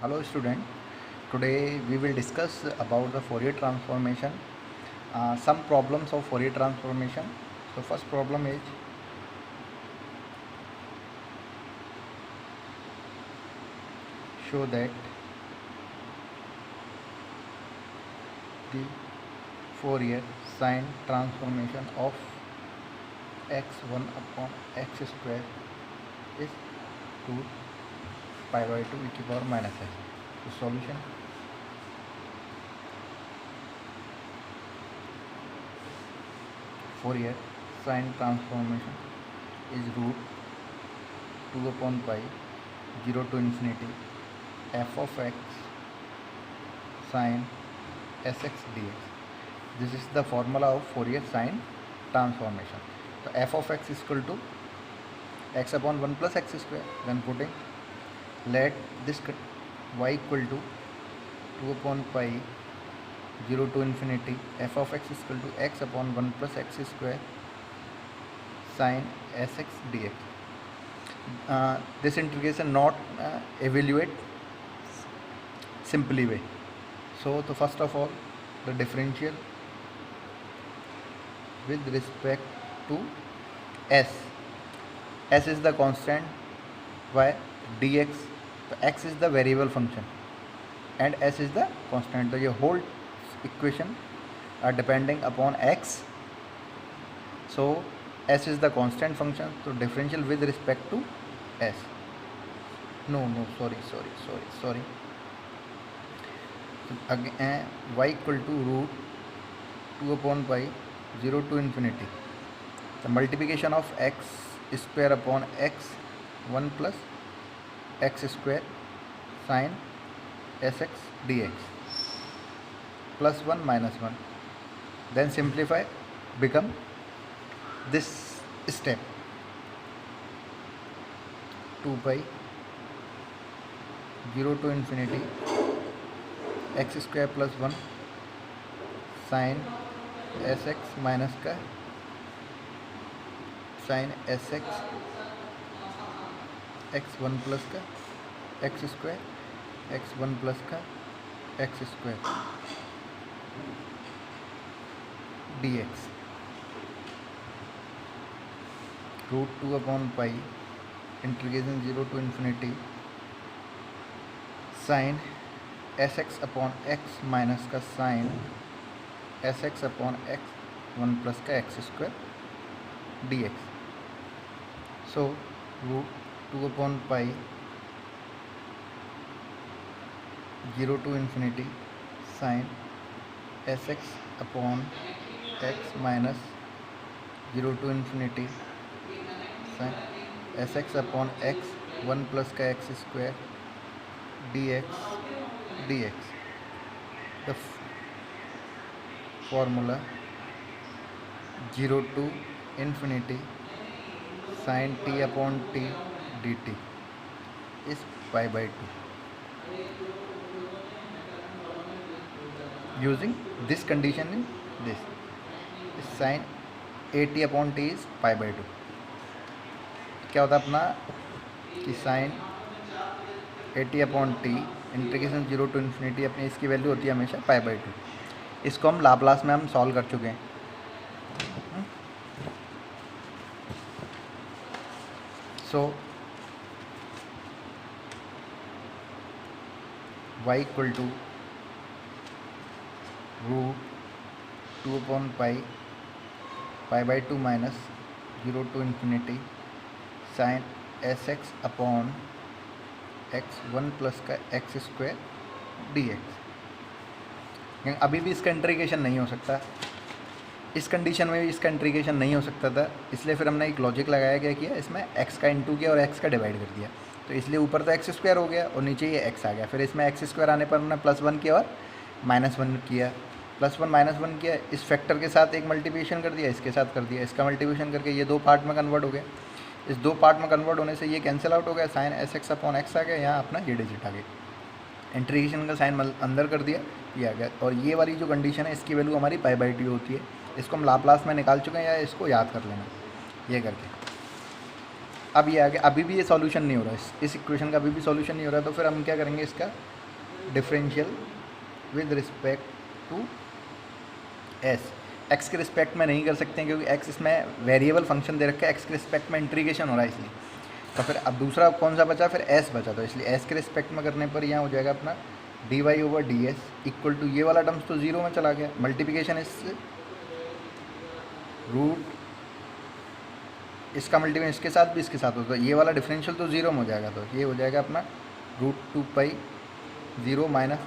Hello student, today we will discuss about the Fourier transformation, some problems of Fourier transformation. So first problem is show that the Fourier sine transformation of x1 upon x square is 2 pi by 2 e to the power minus s. So solution. Fourier sine transformation is root 2 upon pi 0 to infinity f of x sine sx dx. This is the formula of Fourier sine transformation. So f of x is equal to x upon 1 plus x square. Then putting, let this y equal to 2 upon pi 0 to infinity f of x is equal to x upon 1 plus x square sine sx dx. This integration not evaluate simply way. So first of all, the differential with respect to s. S is the constant, y dx, so x is the variable function and s is the constant. So your whole equation are depending upon x. So s is the constant function, so differential with respect to s. Sorry. So again, y equal to root 2 upon pi 0 to infinity. The multiplication of x square upon x 1 plus x square sine sx dx plus 1 minus 1. Then simplify, become this step 2 pi 0 to infinity x square plus 1 sine sx minus का sin sx x1 plus का x square x1 plus का x square dx root 2 upon pi integration 0 to infinity sine sx upon x minus का sine sx upon x 1 plus का x square dx. So root 2 upon pi 0 to infinity sin sx upon x minus 0 to infinity sin sx upon x 1 plus का x square dx. The formula 0 to infinity sin t upon t dt is pi by 2. Using this condition in this sin at upon t is pi by 2. क्या होता है अपना कि sin at upon t integration 0 to infinity अपनी इसकी value होती है हमेशा pi by 2. इसको हम लाप्लास में हम सॉल्व कर चुके हैं. So y equal to root 2 upon pi by 2 minus 0 to infinity sin sx upon x 1 plus का x स्क्वायर dx. अभी भी इसका इंटीग्रेशन नहीं हो सकता, इस कंडीशन में भी इसका इंटीग्रेशन नहीं हो सकता था, इसलिए फिर हमने एक लॉजिक लगाया क्या किया, इसमें x का इंटू किया और x का डिवाइड कर दिया. तो इसलिए ऊपर तो x स्क्वायर हो गया और नीचे ये x आ गया. फिर इसमें x स्क्वायर आने पर हमने +1 किया और -1 किया, +1 -1 किया. इस फैक्टर के साथ एक मल्टीप्लिकेशन कर दिया, इसके साथ कर दिया, इसका मल्टीप्लिकेशन करके ये 2 पार्ट में कन्वर्ट हो गया. इस 2 पार्ट में कन्वर्ट होने से ये कैंसिल आउट हो गया, साइन sx अपॉन x आ गया, यहाँ अपना ये डिजिट आ गया. इंटीग्रेशन का साइन अंदर कर दिया, ये आ गया. और ये वाली जो कंडीशन है इसकी वैल्यू हमारी pi by 2 होती है. इसको हम लाप्लास में निकाल चुके हैं, या इसको याद कर लेना ये करके. अब ये आ गया, अभी भी ये सॉल्यूशन नहीं हो रहा है, इस इक्वेशन का अभी भी सॉल्यूशन नहीं हो रहा है, तो फिर हम क्या करेंगे, इसका differential with respect to S. X के रिस्पेक्ट में नहीं कर सकते हैं क्योंकि एक्स इसमें वेरिएबल फंक्शन दे रखा है, एक्स के रिस्पेक्ट में इंटीग्रेशन हो रहा है इसलिए। तो फिर अब दूसरा कौन सा बचा, फिर एस बचा, तो इसलिए एस के रिस्पेक्ट में करने पर यहाँ हो जाएगा अपना D Y over D S equal to, ये वाला टर्म्स तो जीरो में चला गया, मल्टीप्लिकेशन इससे रूट, इसका मल्टीप्लिकेशन इसके साथ भी इसके साथ होता है, ये वाला डिफरेंशियल तो जीरो में हो जाएगा, तो ये हो जाएगा अपना √2π जीरो माइनस,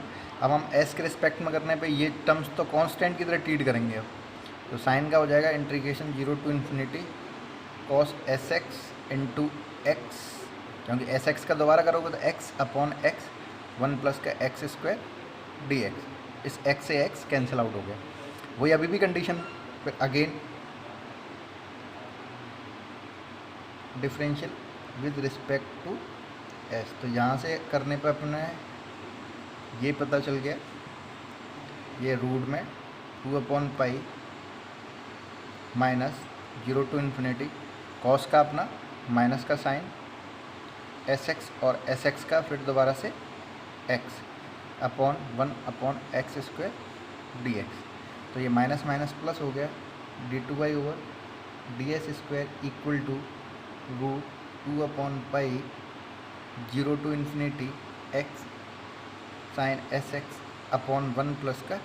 अब हम एस के रिस्पेक्ट में करने पे ये टर्म्स तो कांस्टेंट की तरह ट्रीट करेंगे अब, तो साइन का हो जाएगा integration 0 to infinity cos sx into X, क्योंकि एस एक्स का दोबारा करोगे तो x अपॉन एक्स 1 प्लस का एक्स स्क्वायर डी एक्स, इस x से x कैंसिल आउट हो गया। वही अभी भी कंडीशन, फिर again differential with respect to S, तो यहाँ से करने पर अपने ये पता चल गया, ये रूट में 2/π माइनस 0 टू इन्फिनिटी कॉस का अपना माइनस का साइन एस एक्स और एस एक्स का फिर दोबारा से x upon 1/x square D x, तो ये माइनस माइनस प्लस हो गया, d2y over D S square equal to √2/π 0 to infinity x sine S x upon 1 plus का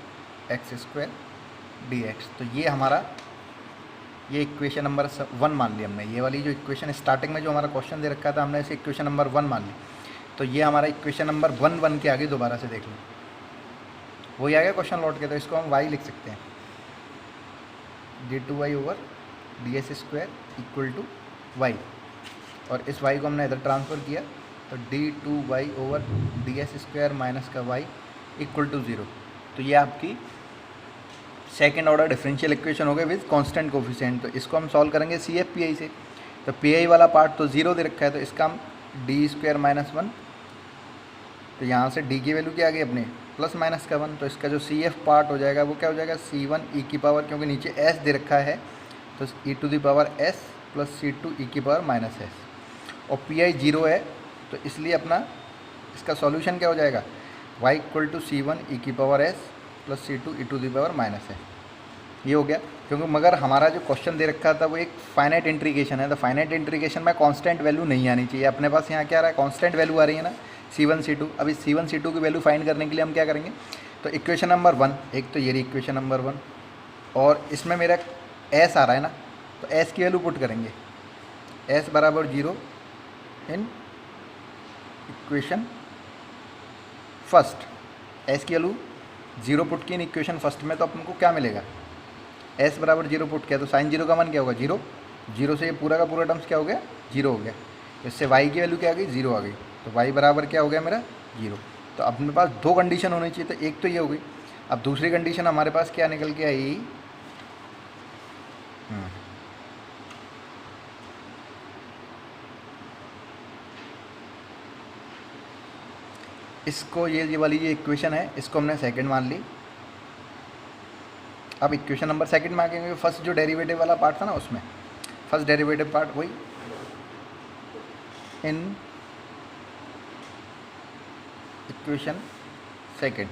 एक्स स्क्वायर डी एक्स। तो ये हमारा, ये इक्वेशन नंबर 1 मान ली हमने, ये वाली जो इक्वेशन स्टार्टिंग में जो हमारा क्वेश्चन दे रखा था हमने इसे इक्वेशन नंबर 1 मान ली, तो ये हमारा इक्वेशन नंबर 1 बन के आगे दोबारा से देख लें, वही आ गया क्वेश्चन लौट के, तो इसको हम y लिख सकते हैं, d2y over D S square equal to Y, और इस y को हमने इधर ट्रांसफ़र किया तो d2y over D S square minus का y इक्वल टू 0। तो ये आपकी सेकेंड ऑर्डर डिफरेंशियल इक्वेशन हो गए विद कांस्टेंट कोफिशिएंट। तो इसको हम सॉल्व करेंगे सी एफ पी आई से, तो पी आई वाला पार्ट तो जीरो दे रखा है, तो इसका हम डी स्क्वायर माइनस 1, तो यहाँ से डी की वैल्यू क्या आ गई अपने प्लस माइनस का 1, तो इसका जो सी एफ पार्ट हो जाएगा वो क्या हो जाएगा c1 e की पावर, क्योंकि नीचे s दे रखा है तो e⁻s प्लस c2 e⁻−s, और पी आई जीरो है तो इसलिए अपना इसका सॉल्यूशन क्या हो जाएगा y equal to c1 e⁻s plus c2 e⁻−s, ये हो गया। क्योंकि मगर हमारा जो क्वेश्चन दे रखा था वो एक फाइनाइट इंटीग्रेशन है, तो फाइनाइट इंटीग्रेशन में कांस्टेंट वैल्यू नहीं आनी चाहिए, अपने पास यहाँ क्या आ रहा है कांस्टेंट वैल्यू आ रही है ना c1 c2। अब इस c1 c2 की वैल्यू फाइंड करने के लिए हम क्या करेंगे, तो इक्वेशन नंबर 1, एक तो ये रही इक्वेशन नंबर 1, और इसमें मेरा s आ रहा है ना, तो s की वैल्यू पुट करेंगे, s बराबर 0 इन इक्वेशन फर्स्ट, s की वैल्यू 0 पुट की इन इक्वेशन फर्स्ट में, तो अपन को क्या मिलेगा s बराबर 0 पुट किया तो साइन 0 का मान क्या होगा 0, 0 से ये पूरा का पूरा टर्म्स क्या हो गया 0 हो गया, इससे y की वैल्यू क्या आ गई 0 आ गई, तो y बराबर क्या हो गया मेरा 0। तो अपने पास दो कंडीशन होनी चाहिए, तो एक तो ये हो गई, अब दूसरी कंडीशन हमारे पास क्या निकल के आई, इसको ये वाली ये इक्वेशन है इसको हमने सेकंड मान ली। अब इक्वेशन नंबर सेकंड में आएंगे, फर्स्ट जो डेरिवेटिव वाला पार्ट था ना उसमें, फर्स्ट डेरिवेटिव पार्ट वही in equation second,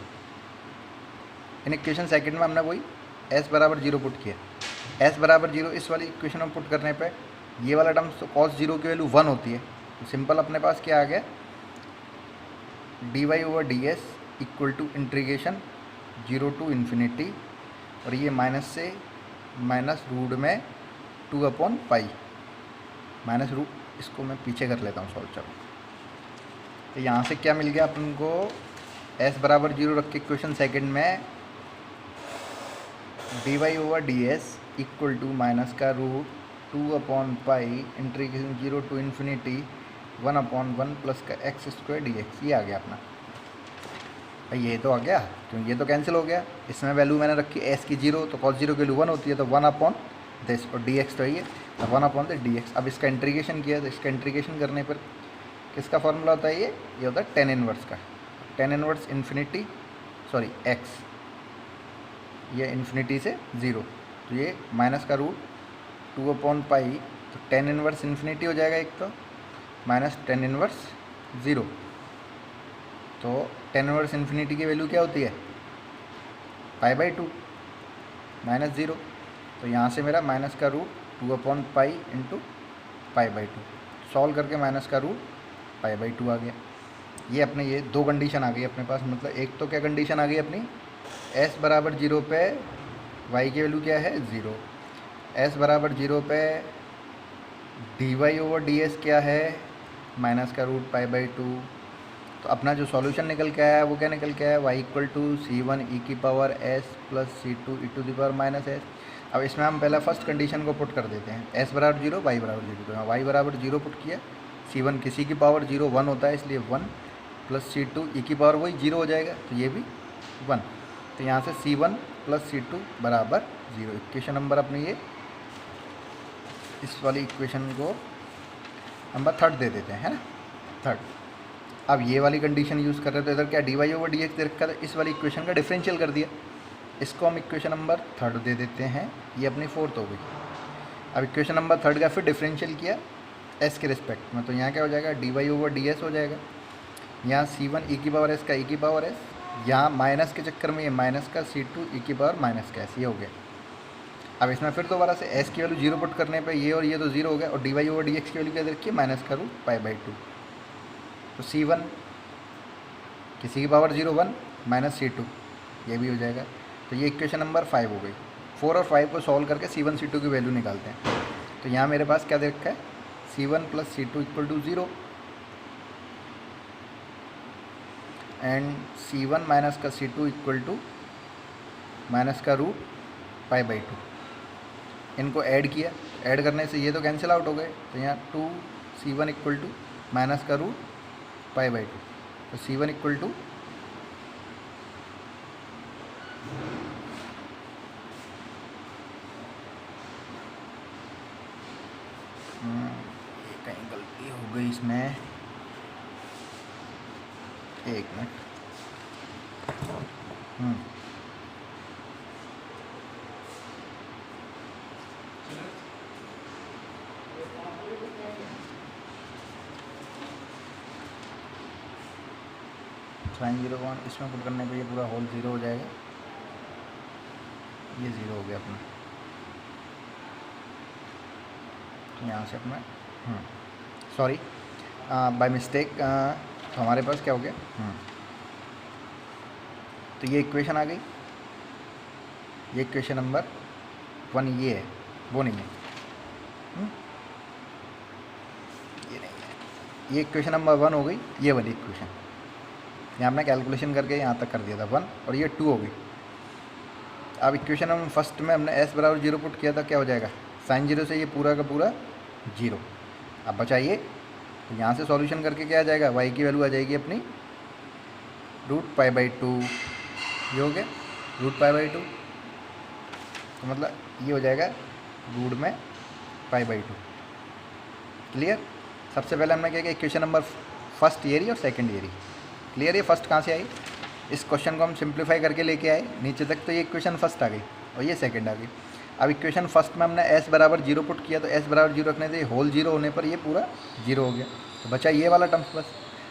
in equation second में हमने वही s बराबर 0 पुट किया, s बराबर 0 इस वाली इक्वेशन में पुट करने पे ये वाला टर्म्स तो cos 0 की वैल्यू 1 होती है, तो सिंपल अपने पास क्या आ गया dy over D S equal to integration 0 to infinity, और ये माइनस से माइनस रूट में 2/π माइनस रूट, इसको मैं पीछे कर लेता हूँ सॉल्व, चलो। तो यहाँ से क्या मिल गया अपन को, s बराबर 0 रख के इक्वेशन सेकंड में dy over D S equal to minus का root 2/π integration 0 to infinity 1/1 plus का एक्स स्क्वायर डी एक्स, ये आ गया अपना भाई, ये तो आ गया क्योंकि ये तो कैंसिल हो गया, इसमें वैल्यू मैंने रखी s की 0, तो cos 0 की वैल्यू 1 होती है, तो 1/this, और dx तो ये 1/dx। अब इसका इंटीग्रेशन किया तो इसका इंटीग्रेशन करने पर किसका फॉर्मूला होता है, ये होता है tan इनवर्स का, tan inverse infinity sorry x, ये इन्फिनिटी से 0, तो ये माइनस का रूट 2/π तो टेन इनवर्स इन्फिनिटी हो जाएगा एक तो, माइनस टेन इनवर्स ज़ीरो। तो टेन इनवर्स इन्फिनिटी की वैल्यू क्या होती है, pi by two minus zero. तो यहाँ से मेरा माइनस का root two upon pi into pi by two, solve करके माइनस का रूट पाई बाई टू आ गया। ये अपने ये दो कंडीशन आ गई अपने पास, मतलब एक तो क्या कंडीशन आ गई अपनी, s बराबर जीरो पे y की वैल्यू क्या है ज़ीरो, s बराबर जीरो पे dy ओवर डी एस क्या है, माइनस का रूट पाई बाई टू। तो अपना जो सॉल्यूशन निकल के आया है वो क्या निकल के आया है, y equal to C one ई की power s plus C two E to the power minus s. अब इसमें हम पहला फर्स्ट कंडीशन को पुट कर देते हैं, s बराबर जीरो y बराबर जीरो। तो यहाँ y बराबर जीरो पुट किया, सी वन किसी की पावर जीरो वन होता है इसलिए वन, प्लस सी टू ई की पावर वही जीरो हो जाएगा, तो ये भी वन। तो यहाँ से सी वन प्लस सी टू बराबर जीरो। इक्वेशन नंबर अपने ये, इस वाली इक्वेशन को नंबर थर्ड दे देते हैं, है ना, थर्ड। अब ये वाली कंडीशन यूज़ कर रहे हैं तो इधर क्या d Y over D x दे रखा था, इस वाली इक्वेशन का डिफरेंशियल कर दिया, इसको हम इक्वेशन नंबर थर्ड दे देते हैं, ये अपनी फोर्थ हो गई। अब इक्वेशन नंबर थर्ड का फिर डिफरेंशियल किया एस के रिस्पेक्ट में, तो यहाँ क्या हो जाएगा, D Y over D S हो जाएगा। यहाँ सी वन ई की पावर एस का ई की पावर एस, यहाँ माइनस के चक्कर में ये माइनस का सी टू ई की पावर माइनस का एस, ये हो गया। अब इसमें फिर दोबारा से एस की वैल्यू जीरो पुट करने पे ये और ये तो जीरो हो गया, और D Y over D X की वैल्यू क्या रखी है, माइनस का रूट पाई बाई टू। तो सी वन किसी की power zero one minus C two, ये भी हो जाएगा। तो ये इक्वेशन नंबर फाइव हो गई। फोर और फाइव को सॉल्व करके सी वन सी टू की वैल्यू निकालते हैं। तो यहाँ मेरे पास क्या दे रखा है, c one plus C two equal to zero, and c one minus का c two equal to minus का रूट पाई बाई टू। इनको ऐड किया, ऐड करने से ये तो कैंसिल आउट हो गए, तो यहाँ two C one equal to minus का रूट पाई बाई टू। तो सी वन इक्वल टू कहीं गलती हो गई इसमें, एक मिनट। साइन जीरो वन इसमें पुट करने पे ये पूरा होल ज़ीरो हो जाएगा, ये ज़ीरो हो गया अपना। तो यहाँ से अपना सॉरी बाय मिस्टेक, तो हमारे पास क्या हो गया, तो ये इक्वेशन आ गई, ये इक्वेशन नंबर वन ये है, वो नहीं है, ये नहीं है, ये इक्वेशन नंबर वन हो गई, ये वाली इक्वेशन। यहाँ हमने कैलकुलेशन करके यहाँ तक कर दिया था वन, और ये टू हो गई। अब इक्वेशन हम फर्स्ट में हमने एस बराबर जीरो पुट किया था, क्या हो जाएगा, साइन जीरो से ये पूरा का पूरा जीरो। अब बचाइए, तो यहाँ से सॉल्यूशन करके क्या आ जाएगा, वाई की वैल्यू आ जाएगी अपनी रूट पाई बाई टू, ये हो गया रूट पाई बाई टू। तो मतलब ये हो जाएगा रूट में पाई बाई टू। क्लियर। सबसे पहले हमने क्या किया, इक्वेशन नंबर फर्स्ट ये रही और सेकंड ये रही। क्लियर। ये फर्स्ट कहाँ से आई, इस क्वेश्चन को हम सिंप्लीफाई करके लेके आए नीचे तक, तो ये इक्वेशन फर्स्ट आ गई और ये सेकंड आ गई। अब इक्वेशन फर्स्ट में हमने s बराबर जीरो पुट किया, तो s बराबर जीरो रखने से होल जीरो होने पर ये पूरा जीरो हो गया, तो बचा ये वाला टर्म्स बस।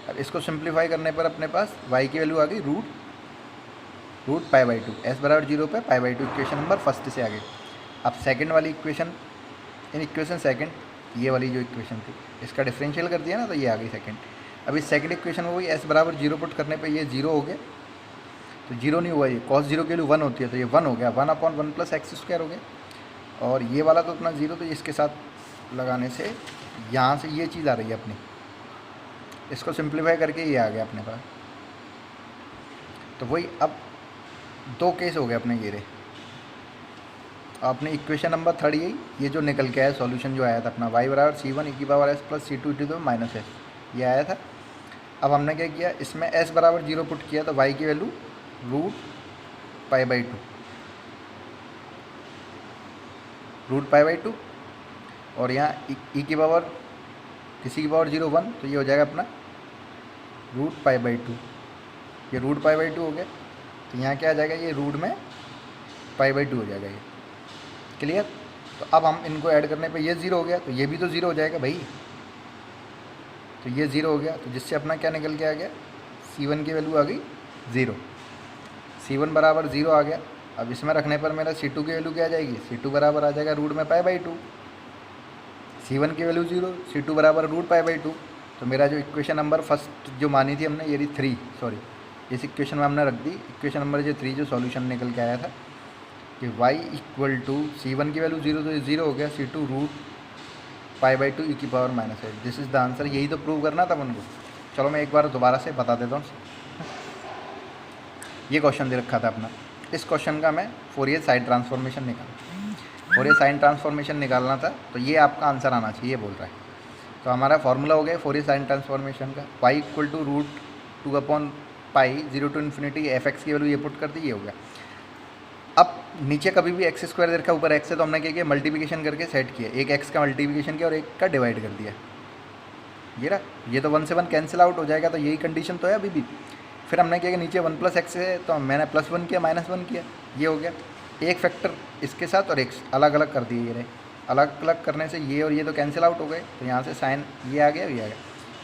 अब इसको सिंप्लीफाई करने पर अपने पास y की वैल्यू आ गई root pi by two, s बराबर जीरो पे pi by two, equation number first से आ गई। अब सेकंड वाली इक्वेशन, इन इक्वेशन सेकंड, ये वाली जो इक्वेशन थी इसका डिफरेंशियल कर दिया ना, तो ये आ गई सेकंड। अब इस सेकंड इक्वेशन में वही s बराबर जीरो पुट करने पे ये जीरो हो गया, तो जीरो नहीं हुआ, ये कॉस जीरो की वैल्यू वन होती है, तो ये वन हो गया, one upon one plus x square हो गया। और ये वाला तो अपना जीरो, तो इसके साथ लगाने से यहाँ से ये चीज़ आ रही है अपनी, इसको सिंप्लीफाई करके ये आ गया अपने पास। तो वही अब दो केस हो गए अपने ये रहे। आपने इक्वेशन नंबर थर्ड ये जो निकल के आया सॉल्यूशन जो आया था अपना, y बराबर सी वन ई की power S plus C two E to minus S, ये आया था। अब हमने क्या किया, इसमें s बराबर जीरो पुट किया, तो y की value root pi by two, root pi by two, और यहाँ ई की पावर किसी की पावर जीरो वन, तो ये हो जाएगा अपना रूट पाई बाई टू, ये रूट पाई बाई टू हो गया। तो यहाँ क्या आ जाएगा, ये रूट में पाई बाई टू हो जाएगा ये। क्लियर। तो अब हम इनको ऐड करने पे ये 0 हो गया, तो ये भी तो 0 हो जाएगा भाई। तो ये 0 हो गया, तो जिससे अपना क्या निकल के आ गया, C1 की वैल्यू आ गई 0। C1 बराबर 0 आ गया। अब इसमें रखने पर मेरा C2 की वैल्यू क्या आ जाएगी, C2 बराबर आ जाएगा रूट में π/2। C1 की वैल्यू 0, C2 बराबर रूट π/2। तो मेरा जो इक्वेशन नंबर फर्स्ट जो मानी थी हमने, ये रही 3, सॉरी इस इक्वेशन में हमने रख दी इक्वेशन नंबर जो 3, जो सॉल्यूशन निकल के आया था कि y इक्वल टू C1 की वैल्यू 0, तो ये 0 हो गया, C2 root π/2 e⁻⁻8। This is the answer. यही तो प्रूव करना था अपन को। चलो मैं एक बार दोबारा से बता देता हूँ। ये क्वेश्चन दे रखा था अपना, इस क्वेश्चन का मैं Fourier sine transformation Fourier sine transformation निकालना था, तो ये आपका आंसर आना चाहिए बोल रहा है। तो हमारा फॉर्मूला हो गया फोरियर साइन ट्रांसफॉर्मेशन का, y equal to root 2/π 0 to infinity f(x) की वैल्यू ये पुट कर दी, ये हो गया। अब नीचे कभी भी x² दे रखा, ऊपर x है, तो हमने क्या किया, मल्टीप्लिकेशन करके सेट किया, एक x का मल्टीप्लिकेशन किया और एक का डिवाइड कर दिया। ये रहा, ये तो 1 से 1 कैंसिल आउट हो जाएगा, तो यही कंडीशन तो है अभी भी। फिर हमने क्या किया, नीचे 1 + x है, तो मैंने +1 किया, -1 किया, ये हो गया। एक फैक्टर इसके साथ और एक अलग अलग कर दिए, ये रहे। अलग अलग करने से ये और ये तो कैंसिल आउट हो गए, तो यहाँ से साइन ये आ गया, ये आ गया।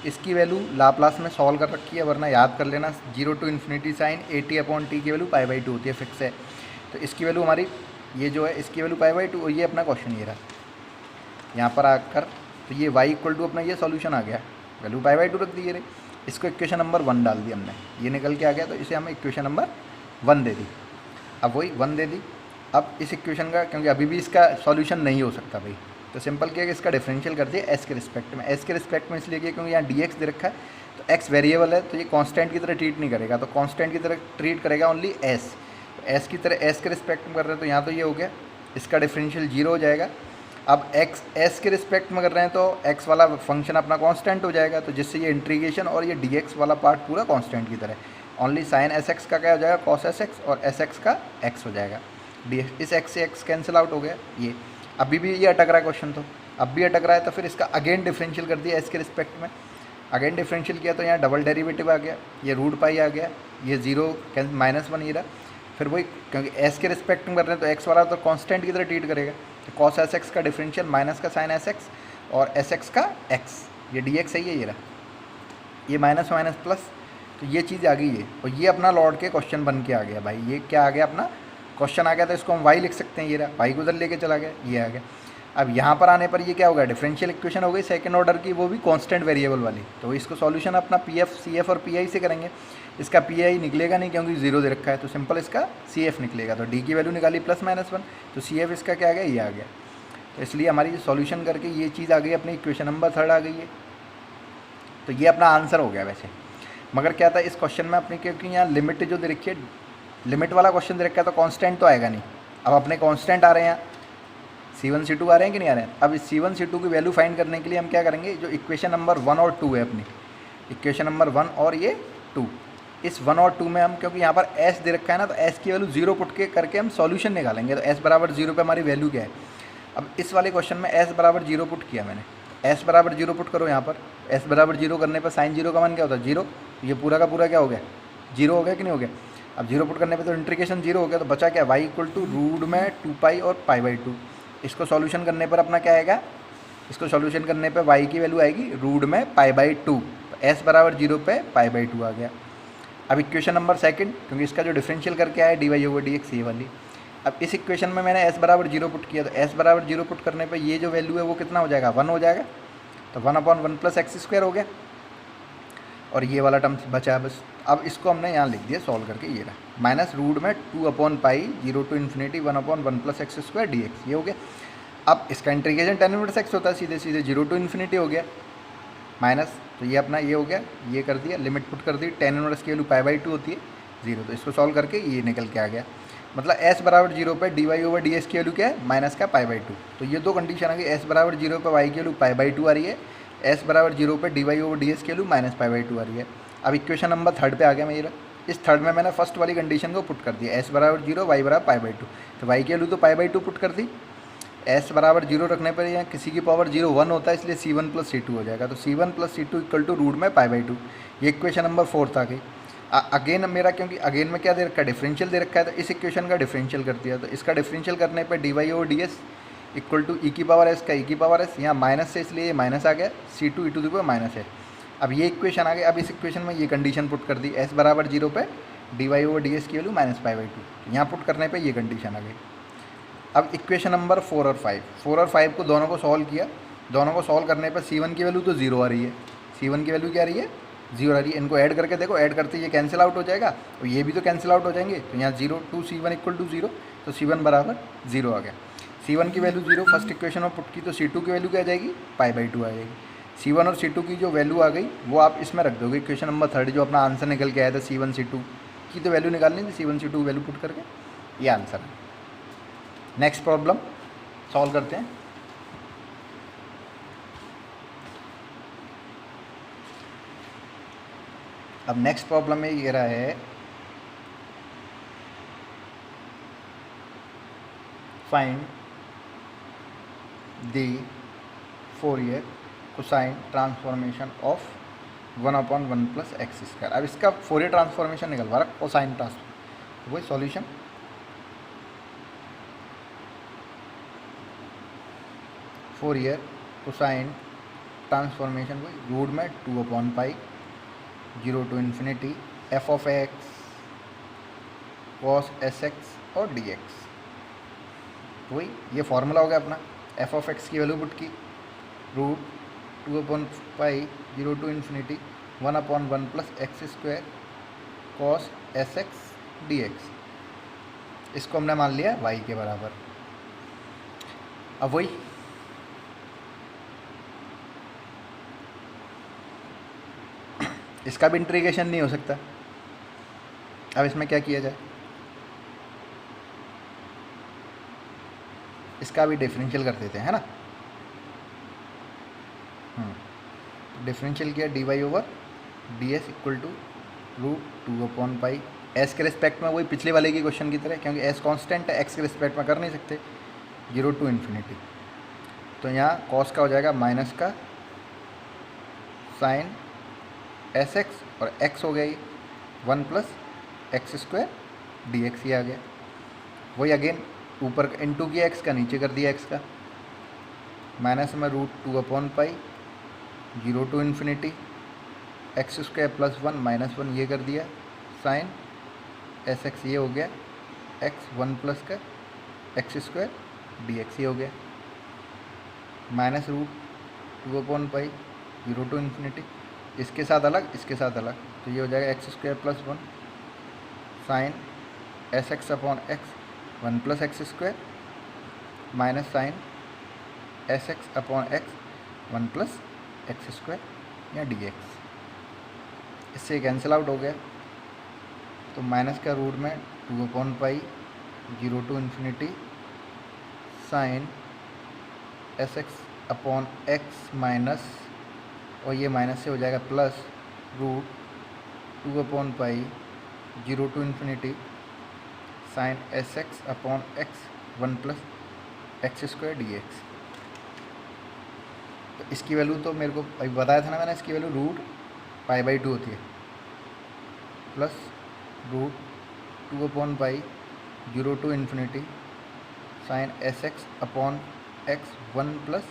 इसकी वैल्यू लाप्लास में सॉल्व कर रखी है, वरना याद कर लेना 0 टू इन्फिनिटी साइन AT/t की वैल्यू π/2 होती है, फिक्स है। तो इसकी वैल्यू हमारी ये जो है, इसकी वैल्यू π/2, और ये अपना क्वेश्चन ये रहा। यहाँ पर आकर तो ये y इक्वल टू अपना ये सॉल्यूशन आ गया, वैल्यू π/2 रख दी, ये रही। इसको इक्वेशन नंबर 1 डाल दी हमने, ये निकल के आ गया, तो इसे हम इक्वेशन नंबर 1 दे दी। अब वही 1 दे दी। अब इस इक्वेशन का, क्योंकि अभी भी इसका सॉल्यूशन नहीं हो सकता भाई, तो सिंपल किया कि इसका डिफरेंशियल कर दिया s के रिस्पेक्ट में। s के रिस्पेक्ट में इसलिए किया क्योंकि यहाँ dx दे रखा है, तो x वेरिएबल है, तो ये कांस्टेंट की तरह ट्रीट नहीं करेगा, तो कांस्टेंट की तरह ट्रीट करेगा ओनली s। तो s की तरह s के रिस्पेक्ट में कर रहे हैं, तो यहाँ तो ये हो गया, इसका डिफरेंशियल 0 हो जाएगा। अब x s के रिस्पेक्ट में कर रहे हैं, तो x वाला फंक्शन अपना कांस्टेंट हो जाएगा, तो जिससे ये इंटीग्रेशन और ये dx वाला पार्ट पूरा कांस्टेंट की तरह। ओनली साइन sx का क्या हो जाएगा, cos sx, और sx का x हो जाएगा। dx, इस x से x कैंसिल आउट हो गया। ये अभी भी ये अटक रहा है क्वेश्चन, तो अब भी अटक रहा है, तो फिर इसका अगेन डिफरेंशियल कर दिया s के रिस्पेक्ट में। अगेन डिफरेंशियल किया तो यहाँ डबल डेरिवेटिव आ गया, ये रूट पाई आ गया, ये 0 -1 ही रहा। फिर वही, क्योंकि s के रिस्पेक्ट में कर रहे हैं, तो x वाला तो कांस्टेंट की तरह ट्रीट करेगा, तो cos sx का डिफरेंशियल माइनस का साइन sx और sx का x, ये dx है, ये रहा, ये माइनस माइनस प्लस, तो ये चीज़ आ गई है। और ये अपना लॉर्ड के क्वेश्चन बन के आ गया भाई, ये क्या आ गया, अपना क्वेश्चन आ गया, तो इसको हम y लिख सकते हैं, ये रहा, y को उधर लेके चला गया, ये आ गया। अब यहाँ पर आने पर ये क्या होगा, डिफरेंशियल इक्वेशन हो गई सेकंड ऑर्डर की, वो भी कांस्टेंट वेरिएबल वाली, तो इसको सॉल्यूशन अपना pf, cf और pi से करेंगे। इसका pi निकलेगा नहीं क्योंकि 0 दे रखा है, तो सिंपल इसका cf निकलेगा। तो d की वैल्यू निकाली +-1, तो cf इसका क्या आ गया, ये आ गया। तो इसलिए हमारी सॉल्यूशन करके ये चीज़ आ गई, अपनी इक्वेशन नंबर 3 आ गई है। तो ये अपना आंसर हो गया वैसे। मगर क्या था इस क्वेश्चन में अपने, क्योंकि यहाँ लिमिट जो दे रखी है, लिमिट वाला क्वेश्चन दे रखा है, तो कांस्टेंट तो आएगा नहीं। अब अपने कांस्टेंट आ रहे हैं, C1 C2 आ रहे हैं कि नहीं आ रहे हैं। अब इस C1 C2 की वैल्यू फाइंड करने के लिए हम क्या करेंगे, जो इक्वेशन नंबर 1 और 2 है अपनी, इक्वेशन नंबर 1 और ये 2, इस 1 और 2 में हम, क्योंकि यहाँ पर s दे रखा है ना, तो s की वैल्यू 0 पुट के करके हम सॉल्यूशन निकालेंगे। तो s बराबर 0 पे हमारी वैल्यू क्या है। अब इस वाले क्वेश्चन में s बराबर 0 पुट किया मैंने, s बराबर 0 पुट करो यहाँ पर। s बराबर 0 करने पर साइन 0 का मान क्या होता है, 0। ये पूरा का पूरा क्या हो गया, 0 हो गया कि नहीं हो गया। अब 0 पुट करने पे तो इंटीग्रेशन 0 हो गया, तो बचा क्या, y इक्वल टू रूट में 2π और π/2। इसको सॉल्यूशन करने पर अपना क्या आएगा, इसको सॉल्यूशन करने पे y की वैल्यू आएगी रूट में π/2, तो s बराबर 0 पे π/2 आ गया। अब इक्वेशन नंबर सेकंड, क्योंकि इसका जो डिफरेंशियल करके आया dy/dx ये वाली। अब इस इक्वेशन में मैंने s बराबर 0 पुट किया, तो s बराबर 0 पुट करने पे ये जो वैल्यू है वो कितना हो जाएगा, 1 हो जाएगा, तो 1/1 + x² हो गया, और ये वाला टर्म बचा है बस। अब इसको हमने यहाँ लिख दिया सॉल्व करके, ये रहा, माइनस रूट में 2/π 0 टू इन्फिनिटी 1/1 + x² dx, ये हो गया। अब इसका इंटीग्रेशन tan इनवर्स x होता है, सीधे सीधे 0 टू इन्फिनिटी हो गया, माइनस, तो ये अपना ये हो गया, ये कर दिया, लिमिट पुट कर दी, tan इनवर्स की वैल्यू π/2 होती है 0, तो इसको सॉल्व करके ये निकल के आ गया। मतलब s बराबर 0 पे dy/dx की वैल्यू क्या है, माइनस का π/2। तो ये दो कंडीशन आ गई, s बराबर 0 पे y की वैल्यू π/2 आ रही है, s बराबर 0 पे dy/dx की वैल्यू -π/2 आ रही है। अब इक्वेशन नंबर 3 पे आ गया मेरा। इस थर्ड में मैंने फर्स्ट वाली कंडीशन को पुट कर दिया, s बराबर 0, y बराबर π/2, तो y की वैल्यू तो π/2 पुट कर दी। s बराबर 0 रखने पर यहाँ किसी की पावर 0 1 होता है, इसलिए c1 + c2 हो जाएगा, तो c1 + c2 equal to root में π/2। ये इक्वेशन नंबर 4 आ गई। अगेन मेरा, क्योंकि अगेन में क्या दे रखा है, डिफरेंशियल दे रखा है, तो इस इक्वेशन का डिफरेंशियल कर दिया, तो इसका डिफरेंशियल करने पर dy/dx इक्वल टू ई की पावर एस का ई की पावर एस, यहाँ माइनस से इसलिए ये माइनस आ गया, c two E to the power minus है। अब ये इक्वेशन आ गई। अब इस इक्वेशन में ये कंडीशन पुट कर दी, एस बराबर 0 पे D Y over D S की वैल्यू -π/2। यहाँ पुट करने पे ये कंडीशन आ गई। अब इक्वेशन नंबर 4 और 5 को दोनों को सॉल्व किया। दोनों को सॉल्व करने पर C1 की वैल्यू तो 0 आ रही है, C1 की वैल्यू क्या आ रही है, 0 आ रही है। इनको ऐड करके देखो, ऐड करते ये कैंसिल आउट हो जाएगा और ये भी तो कैंसिल आउट हो जाएंगे। तो यहाँ 0 2 C1 इक्वल टू 0, तो C1 बराबर 0 आ गया। C1 की वैल्यू 0 फर्स्ट इक्वेशन में पुट की, तो C2 की वैल्यू क्या आ जाएगी, π/2 आ जाएगी। C1 और C2 की जो वैल्यू आ गई वो आप इसमें रख दोगे। इक्वेशन नंबर 3 जो अपना आंसर निकल के आया था, C1 C2 की तो वैल्यू निकालनी थी, C1 C2 वैल्यू पुट करके ये आंसर है। नेक्स्ट प्रॉब्लम सॉल्व करते हैं। अब नेक्स्ट प्रॉब्लम में ये रहा है find the Fourier cosine transformation of 1/1 + x²। अब इसका फोरियर ट्रांसफॉर्मेशन निकलवा रहा, कोसाइन ट्रांसफॉर्म, वही सॉल्यूशन। फोरियर कोसाइन ट्रांसफॉर्मेशन वही रूट में 2/π 0 to ∞ f(x) cos sx और dx। वही ये फॉर्मूला हो गया अपना। f(x) की वैल्यू पुट की, root 2/π 0 to ∞ 1/1 + x² cos sx dx। इसको हमने मान लिया y के बराबर। अब वही इसका भी इंटीग्रेशन नहीं हो सकता। अब इसमें क्या किया जाए, इसका भी डिफरेंशियल कर देते हैं, है ना। डिफरेंशियल किया, d Y over D S equal to root 2/π। S के रिस्पेक्ट में वही पिछले वाले की क्वेश्चन की तरह, क्योंकि एस कांस्टेंट है, एक्स के रिस्पेक्ट में कर नहीं सकते, 0 to ∞। तो यहाँ कॉस का हो जाएगा माइनस का साइन एस एक्स और एक्स हो गया ये 1 + x² dx ही आ गया। वही अगेन ऊपर इंटू किया एक्स का, नीचे कर दिया एक्स का, माइनस में रूट 2/π 0 to ∞ x² + 1 -1 ये कर दिया, साइन एस एक्स ये हो गया, x 1 + का x² dx ही हो गया, माइनस रूट 2/π 0 to ∞, इसके साथ अलग, इसके साथ अलग, तो ये हो जाएगा x² + 1 sine S x upon x 1 + x² minus sine S x upon x 1 + x² या dx। इससे कैंसिल आउट हो गया, तो माइनस का रूट में 2/π 0 to ∞ sine S x upon x minus, और ये माइनस से हो जाएगा plus root 2/π 0 to ∞ sine S x upon x 1 + x² dx। तो इसकी वैल्यू तो मेरे को अभी बताया था ना मैंने, इसकी वैल्यू रूट π/2 होती है, plus root 2/π 0 to ∞ sine S x upon x 1 +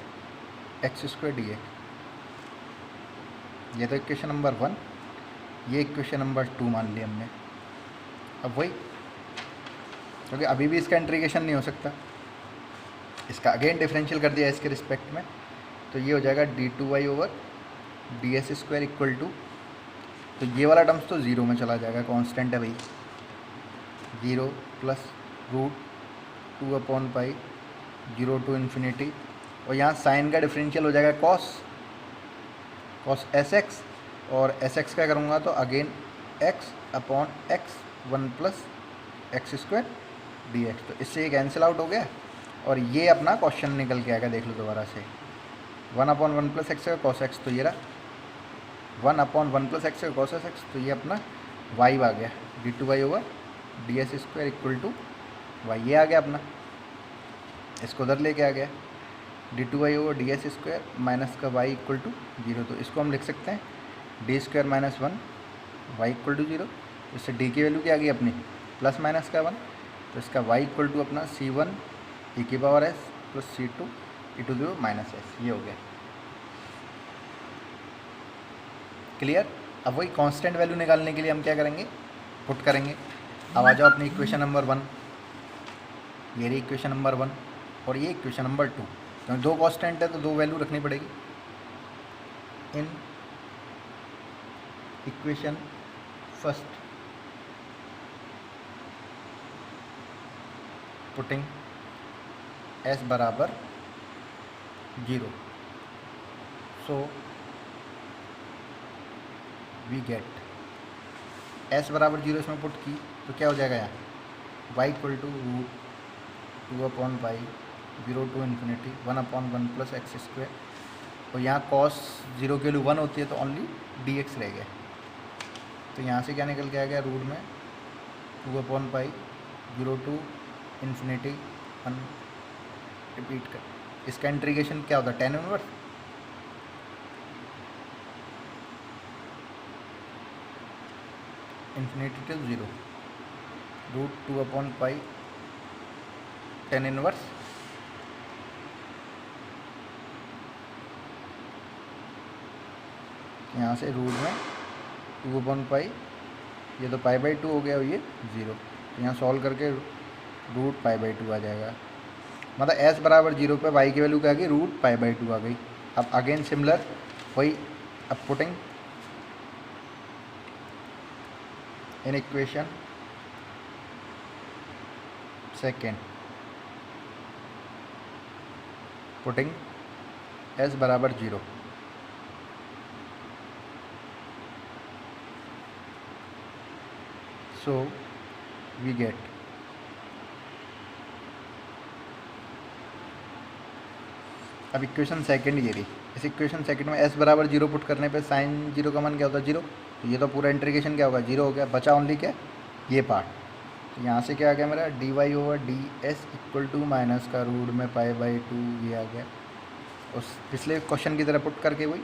x² dx। ये तो इक्वेशन नंबर 1, ये इक्वेशन नंबर 2 मान लिया हमने। अब वही, क्योंकि अभी भी इसका इंटीग्रेशन नहीं हो सकता, इसका अगेन डिफरेंशियल कर दिया इसके रिस्पेक्ट में, तो ये हो जाएगा d2y over ds² equal to, तो ये वाला टर्म्स तो 0 में चला जाएगा, कांस्टेंट है भाई, 0 प्लस रूट 2/π 0 to ∞, और यहाँ साइन का डिफरेंशियल हो जाएगा कॉस एस एक्स, और एस एक्स क्या करूँगा तो again x upon x 1 + x² dx। तो इससे ये कैंसिल आउट हो गया, और ये अपना क्वेश्चन निकल के आएगा, देख लो दोबारा से, 1/1 + x² cos x, तो ये रहा 1/1 + x² cos x, तो ये अपना y आ गया, d2y over ds² equal to y, ये आ गया अपना, इसको उधर लेके आ गया, d2y ओवर ds² माइनस का y इक्वल टू 0। तो इसको हम लिख सकते हैं d² - 1 y इक्वल टू 0। इससे d की वैल्यू क्या आ गई अपनी, प्लस माइनस का 1, तो इसका y इक्वल टू अपना c1 e की power s plus C2 e to the power minus S, ये हो गया क्लियर। अब वही कांस्टेंट वैल्यू निकालने के लिए हम क्या करेंगे, पुट करेंगे। अब आ जाओ अपनी इक्वेशन नंबर 1, ये रही इक्वेशन नंबर 1 और ये इक्वेशन नंबर 2, क्योंकि दो कांस्टेंट है तो दो वैल्यू रखनी पड़ेगी। In equation first putting s बराबर 0, सो वी गेट s बराबर 0 इसमें पुट की तो क्या हो जाएगा यहाँ y इक्वल टू √2/पाई 0 to infinity 1/1 plus x square, और यहाँ cos 0 की वैल्यू 1 होती है तो ओनली dx रह गया। तो यहाँ से क्या निकल के आ गया, रूट में 2/पाई 0 टू इन्फिनिटी 1, रिपीट कर, इसका इंटीग्रेशन क्या होता है tan इनवर्स, इन्फिनिटी टू 0 √2/पाई tan इनवर्स यहाँ से रूट में 2/पाई, ये तो π/2 हो गया और ये 0, तो यहाँ सॉल्व करके √π/2 आ जाएगा। मतलब s बराबर 0 पे y की वैल्यू क्या आ गई, √π/2 आ गई। अब अगेन सिमिलर वही, अब putting in equation second, putting s बराबर 0, so we get अब इक्वेशन सेकंड ये रही। इस इक्वेशन सेकंड में s बराबर 0 पुट करने पे साइन 0 का मान क्या होता है 0, तो ये तो पूरा इंटीग्रेशन क्या होगा 0 हो गया, बचा ओनली क्या ये पार्ट। तो यहाँ से क्या आ गया मेरा dy/ds इक्वल टू माइनस का रूट में π/2, ये आ गया। उस पिछले क्वेश्चन की तरह पुट करके वही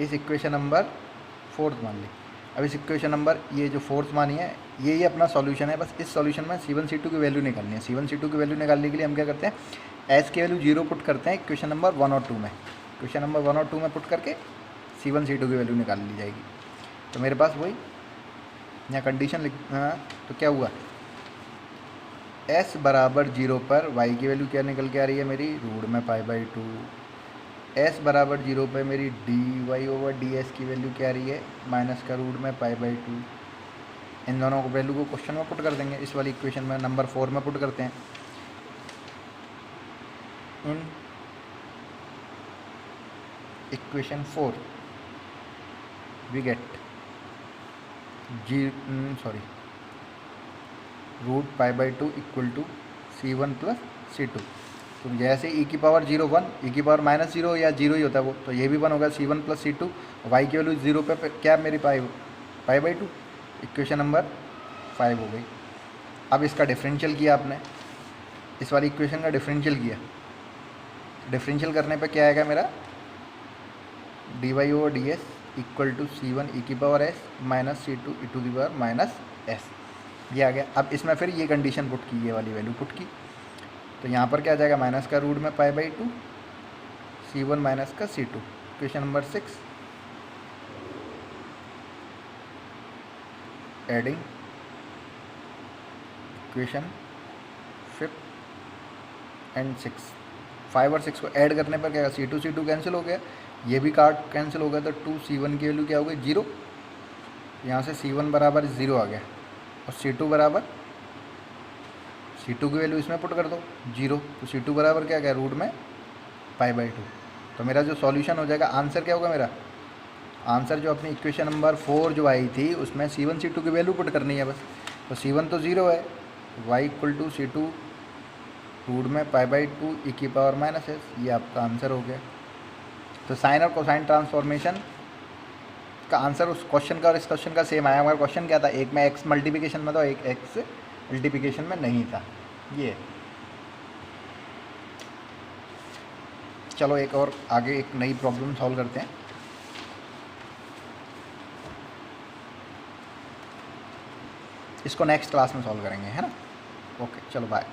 इस इक्वेशन नंबर 4 मान ली। अब इस इक्वेशन नंबर ये जो 4 मानी है ये अपना सॉल्यूशन है। बस इस सॉल्यूशन में C1 C2 की वैल्यू निकालनी है। C1 C2 की वैल्यू निकालने के लिए हम क्या करते हैं, s की वैल्यू 0 पुट करते हैं इक्वेशन नंबर 1 और 2 में। इक्वेशन नंबर 1 और 2 में पुट करके C1 C2 की वैल्यू निकाल ली जाएगी। तो मेरे पास वही यहाँ कंडीशन लिखना, तो क्या हुआ s बराबर 0 पर y की वैल्यू क्या निकल के आ रही है मेरी रूट में π/2, s बराबर 0 पे मेरी dy/ds की वैल्यू क्या आ रही है माइनस का रूट में π/2। इन दोनों को वैल्यू को क्वेश्चन में पुट कर देंगे, इस वाली इक्वेशन में नंबर 4 में पुट करते हैं। इन equation 4 we get root π/2 equal to C1 plus C2। तो जैसे e की पावर 0 1, e की पावर -0 या 0 ही होता है वो, तो ये भी 1 होगा C1 प्लस C2, y की वैल्यू 0 पे क्या मेरी π/2, इक्वेशन नंबर 5 हो गई। अब इसका डिफरेंशियल किया आपने, इस वाली इक्वेशन का डिफरेंशियल किया, डिफरेंशियल करने पे क्या आएगा मेरा dy/ds equal to C1 e की power s minus C2 e to the power minus s, ये आ गया। अब इसमें फिर ये कंडीशन पुट की, ये वाली वैल्यू पुट की, तो यहाँ पर क्या आ जाएगा माइनस का रूट में π/2 C1 माइनस का C2। Question number 6 adding equation 5 and 6, 5 और 6 को ऐड करने पर क्या C2 C2 कैंसिल हो गया, ये भी कार्ड कैंसिल हो गया, तो 2 C1 की वैल्यू क्या हो गई 0। यहाँ से C1 बराबर 0 आ गया और C2 बराबर, C2 की वैल्यू इसमें पुट कर दो 0, तो C2 बराबर क्या गया रूट में π/2। तो मेरा जो सॉल्यूशन हो जाएगा, आंसर क्या होगा मेरा, आंसर जो अपनी इक्वेशन नंबर 4 जो आई थी उसमें C1 C2 की वैल्यू पुट करनी है बस। तो C1 तो 0 है, y equal to C2 root में π/2 e की पावर माइनस s, ये आपका आंसर हो गया। तो साइन और कोसाइन ट्रांसफॉर्मेशन का आंसर उस क्वेश्चन का और इस क्वेश्चन का सेम आया। हमारा क्वेश्चन क्या था, एक में x मल्टीप्लिकेशन में था, एक x मल्टीप्लिकेशन में नहीं था। ये चलो एक और आगे एक नई प्रॉब्लम सॉल्व करते हैं। इसको नेक्स्ट क्लास में सॉल्व करेंगे, है ना। ओके चलो बाय।